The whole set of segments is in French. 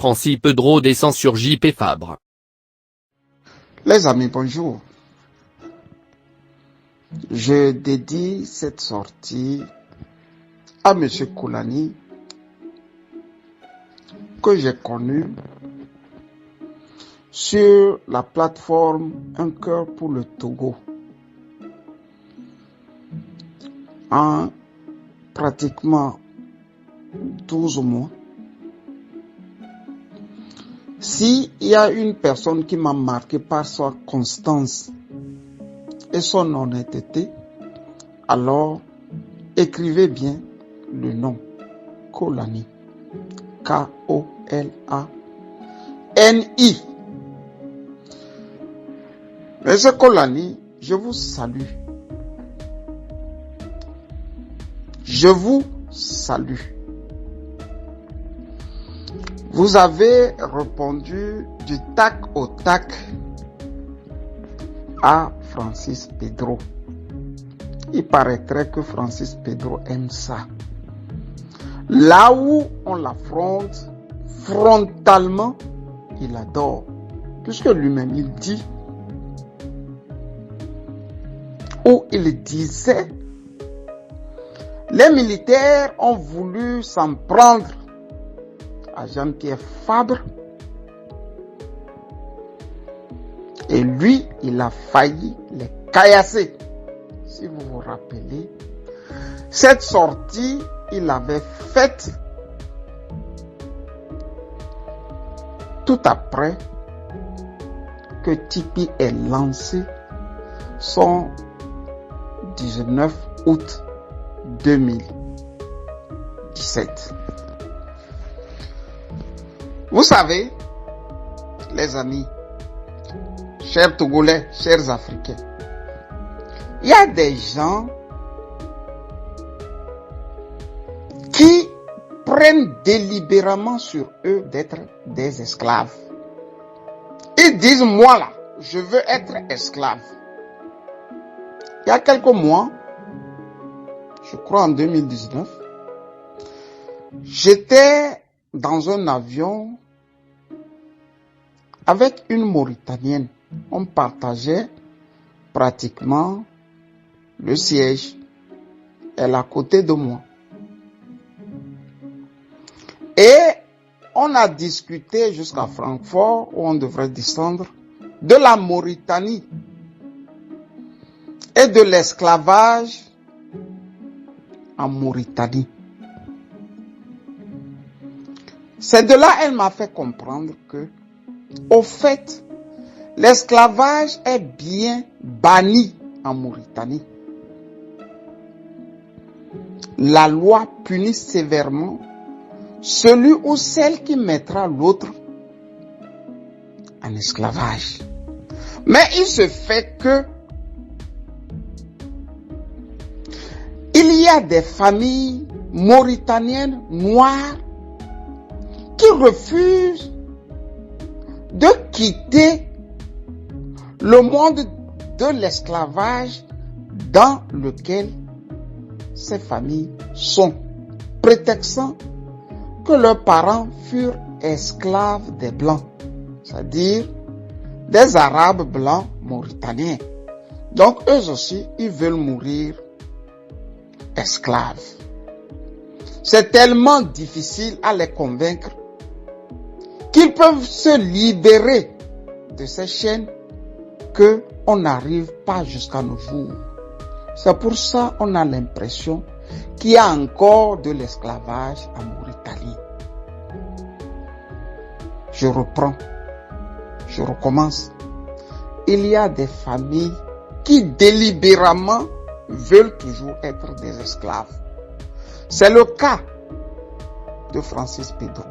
Francis Pedro descend sur JP Fabre. Les amis, bonjour. Je dédie cette sortie à M. Koulani, que j'ai connu sur la plateforme Un cœur pour le Togo. En pratiquement 12 mois. S'il y a une personne qui m'a marqué par sa constance et son honnêteté, alors écrivez bien le nom Koulani. K-O-L-A-N-I. Monsieur Koulani, je vous salue. Je vous salue. Vous avez répondu du tac au tac à Francis Pedro. Il paraîtrait que Francis Pedro aime ça. Là où on l'affronte frontalement, il adore. Puisque lui-même il dit, ou il disait, les militaires ont voulu s'en prendre à Jean-Pierre Fabre et lui, il a failli les caillasser. Si vous vous rappelez, cette sortie, il l'avait faite tout après que Tipi ait lancé son 19 août 2017. Vous savez, les amis, chers Togolais, chers Africains, il y a des gens qui prennent délibérément sur eux d'être des esclaves. Ils disent, moi là, je veux être esclave. Il y a quelques mois, je crois en 2019, j'étais dans un avion avec une Mauritanienne. On partageait pratiquement le siège. Elle est à côté de moi. Et on a discuté jusqu'à Francfort, où on devrait descendre, de la Mauritanie et de l'esclavage en Mauritanie. C'est de là elle m'a fait comprendre que, au fait, l'esclavage est bien banni en Mauritanie. La loi punit sévèrement celui ou celle qui mettra l'autre en esclavage. Mais il se fait que il y a des familles mauritaniennes noires qui refusent de quitter le monde de l'esclavage dans lequel ces familles sont, prétextant que leurs parents furent esclaves des Blancs, c'est-à-dire des Arabes blancs mauritaniens. Donc eux aussi, ils veulent mourir esclaves. C'est tellement difficile à les convaincre qu'ils peuvent se libérer de ces chaînes que on n'arrive pas jusqu'à nos jours. C'est pour ça qu'on a l'impression qu'il y a encore de l'esclavage en Mauritanie. Je reprends, je recommence. Il y a des familles qui délibérément veulent toujours être des esclaves. C'est le cas de Francis Pedro.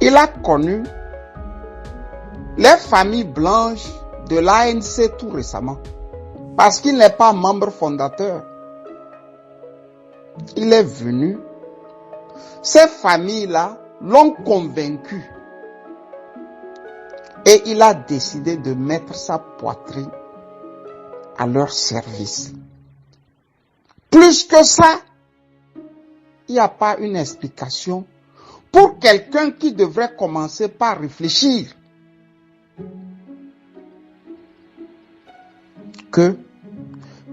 Il a connu les familles blanches de l'ANC tout récemment, parce qu'il n'est pas membre fondateur. Il est venu, ces familles-là l'ont convaincu et il a décidé de mettre sa poitrine à leur service. Plus que ça, il n'y a pas une explication pour quelqu'un qui devrait commencer par réfléchir que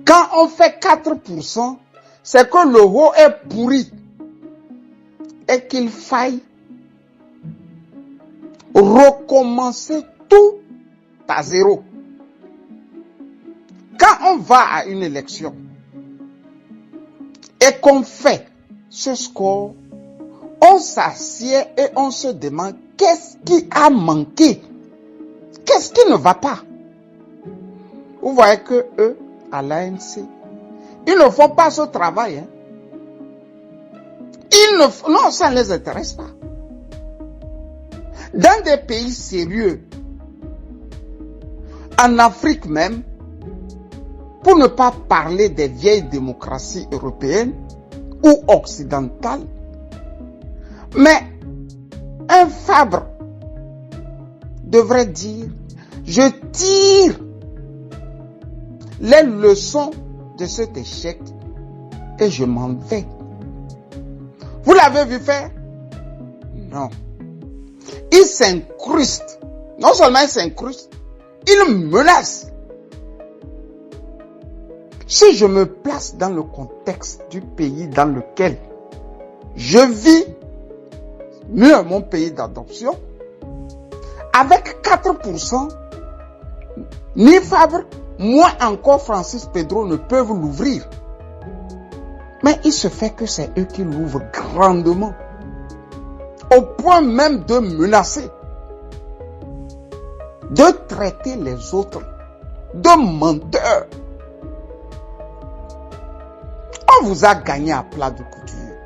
quand on fait 4%, c'est que l'euro est pourri et qu'il faille recommencer tout à zéro. Quand on va à une élection et qu'on fait ce score, on s'assied et on se demande qu'est-ce qui a manqué, qu'est-ce qui ne va pas. Vous voyez que eux, à l'ANC, ils ne font pas ce travail. Non, ça ne les intéresse pas. Dans des pays sérieux, en Afrique même, pour ne pas parler des vieilles démocraties européennes ou occidentales, mais un Fabre devrait dire, je tire les leçons de cet échec et je m'en vais. Vous l'avez vu faire? Non. Il s'incruste. Non seulement il s'incruste, il menace. Si je me place dans le contexte du pays dans lequel je vis, mieux mon pays d'adoption, avec 4%, ni Fabre, moins encore Francis Pedro ne peuvent l'ouvrir. Mais il se fait que c'est eux qui l'ouvrent grandement, au point même de menacer, de traiter les autres de menteurs. On vous a gagné à plat de couture,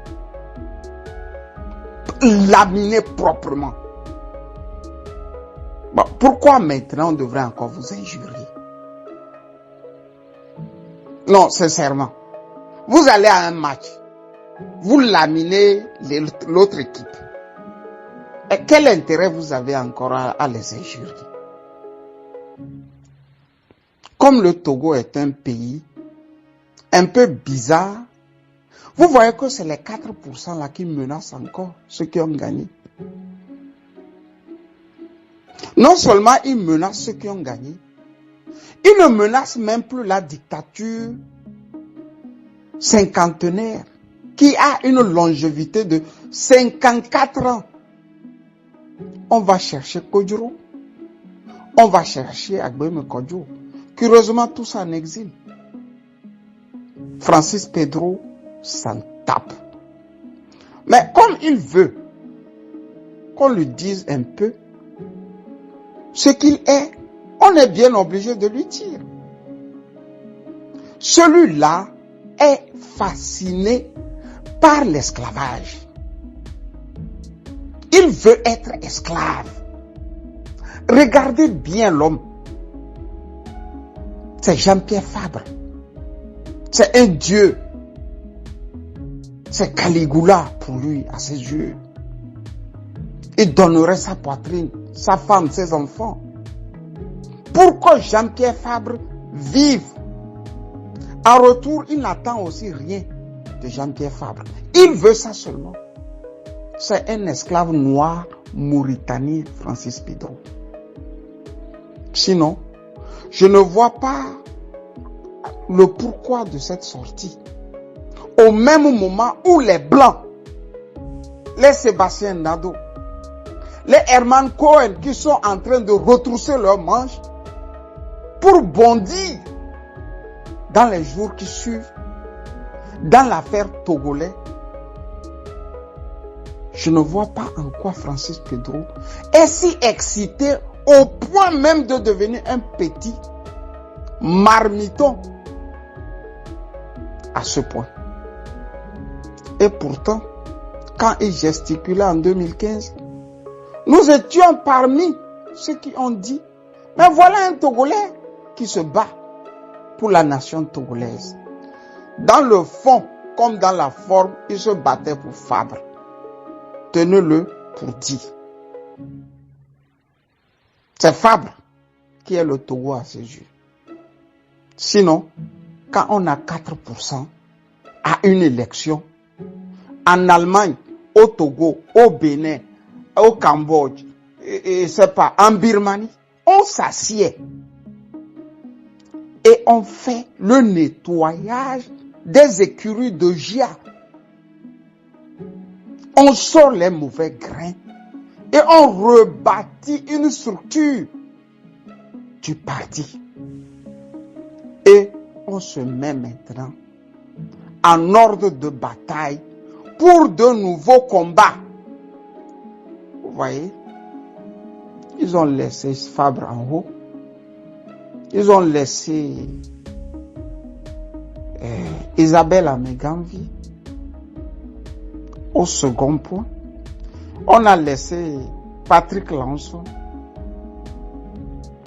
laminé proprement. Bon, pourquoi maintenant on devrait encore vous injurier? Non, sincèrement. Vous allez à un match, vous laminez l'autre équipe. Et quel intérêt vous avez encore à les injurier? Comme le Togo est un pays un peu bizarre, vous voyez que c'est les 4% là qui menacent encore ceux qui ont gagné. Non seulement ils menacent ceux qui ont gagné, ils ne menacent même plus la dictature cinquantenaire qui a une longévité de 54 ans. On va chercher Kodjoro, on va chercher Agbem Kodjo. Curieusement, tout ça en exil. Francis Pedro s'en tape. Mais comme il veut qu'on lui dise un peu ce qu'il est, on est bien obligé de lui dire. Celui-là est fasciné par l'esclavage. Il veut être esclave. Regardez bien l'homme. C'est Jean-Pierre Fabre. C'est un dieu. C'est Caligula pour lui, à ses yeux. Il donnerait sa poitrine, sa femme, ses enfants. Pourquoi Jean-Pierre Fabre vive? En retour, il n'attend aussi rien de Jean-Pierre Fabre. Il veut ça seulement. C'est un esclave noir mauritanien, Francis Pedro. Sinon, je ne vois pas le pourquoi de cette sortie. Au même moment où les Blancs, les Sébastien Nado, les Herman Cohen qui sont en train de retrousser leurs manches pour bondir dans les jours qui suivent, dans l'affaire Togolais, je ne vois pas en quoi Francis Pedro est si excité au point même de devenir un petit marmiton à ce point. Et pourtant, quand il gesticulait en 2015, nous étions parmi ceux qui ont dit, mais voilà un Togolais qui se bat pour la nation togolaise. Dans le fond, comme dans la forme, il se battait pour Fabre. Tenez-le pour dit. C'est Fabre qui est le Togo à ses yeux. Sinon, quand on a 4% à une élection, en Allemagne, au Togo, au Bénin, au Cambodge, et c'est pas, en Birmanie, on s'assied et on fait le nettoyage des écuries de GIA. On sort les mauvais grains et on rebâtit une structure du parti. Et on se met maintenant en ordre de bataille pour de nouveaux combats. Vous voyez, ils ont laissé Fabre en haut. Ils ont laissé Isabelle Améganvi au second point. On a laissé Patrick Lanson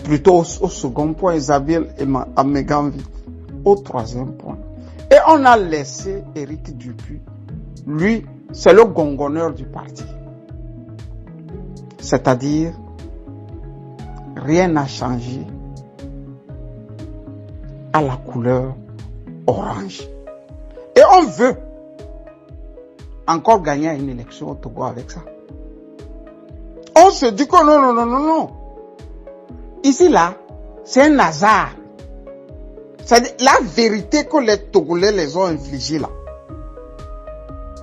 plutôt au second point, Isabelle Améganvi au troisième point. Et on a laissé Éric Dupuis. Lui, c'est le gongonneur du parti. C'est-à-dire, rien n'a changé à la couleur orange. Et on veut encore gagner une élection au Togo avec ça. On se dit que non. Ici, là, c'est un hasard. C'est la vérité que les Togolais les ont infligée là.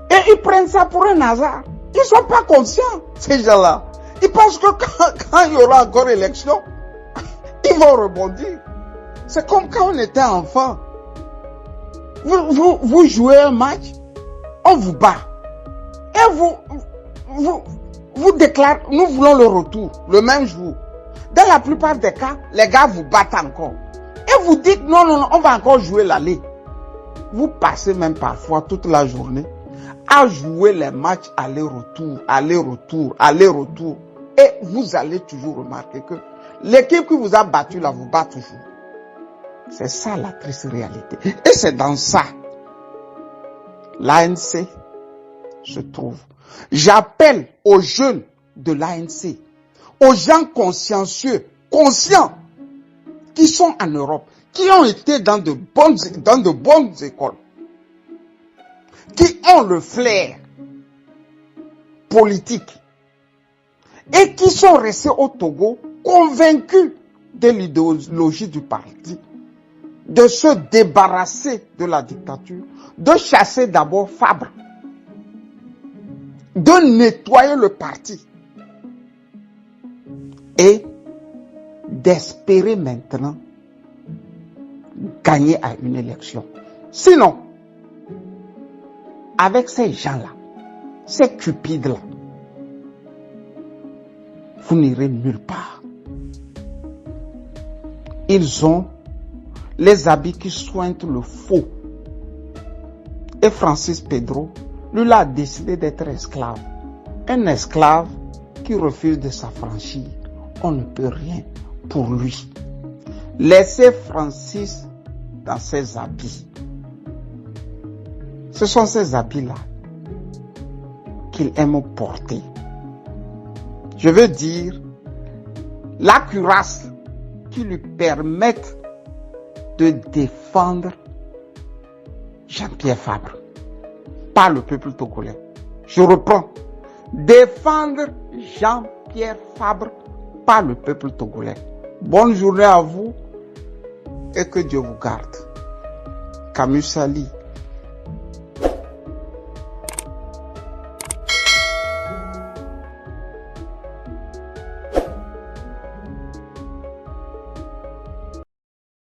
Et ils prennent ça pour un hasard. Ils ne sont pas conscients, ces gens-là. Ils pensent que quand il y aura encore élection, ils vont rebondir. C'est comme quand on était enfant. Vous jouez un match, on vous bat. Et vous déclarez, nous voulons le retour, le même jour. Dans la plupart des cas, les gars vous battent encore. Et vous dites, non, on va encore jouer l'aller. Vous passez même parfois toute la journée à jouer les matchs aller-retour. Et vous allez toujours remarquer que l'équipe qui vous a battu là, vous bat toujours. C'est ça la triste réalité. Et c'est dans ça l'ANC se trouve. J'appelle aux jeunes de l'ANC, aux gens consciencieux, conscients, qui sont en Europe, qui ont été dans de bonnes écoles, qui ont le flair politique et qui sont restés au Togo convaincus de l'idéologie du parti, de se débarrasser de la dictature, de chasser d'abord Fabre, de nettoyer le parti et d'espérer maintenant gagner à une élection. Sinon, avec ces gens-là, ces cupides-là, vous n'irez nulle part. Ils ont les habits qui soignent le faux. Et Francis Pedro, lui, a décidé d'être esclave. Un esclave qui refuse de s'affranchir. On ne peut rien pour lui. Laissez Francis dans ses habits. Ce sont ces habits-là qu'il aime porter. Je veux dire, la cuirasse qui lui permettent de défendre Jean-Pierre Fabre, pas le peuple togolais. Je reprends. Défendre Jean-Pierre Fabre, pas le peuple togolais. Bonne journée à vous et que Dieu vous garde. Camus Sali.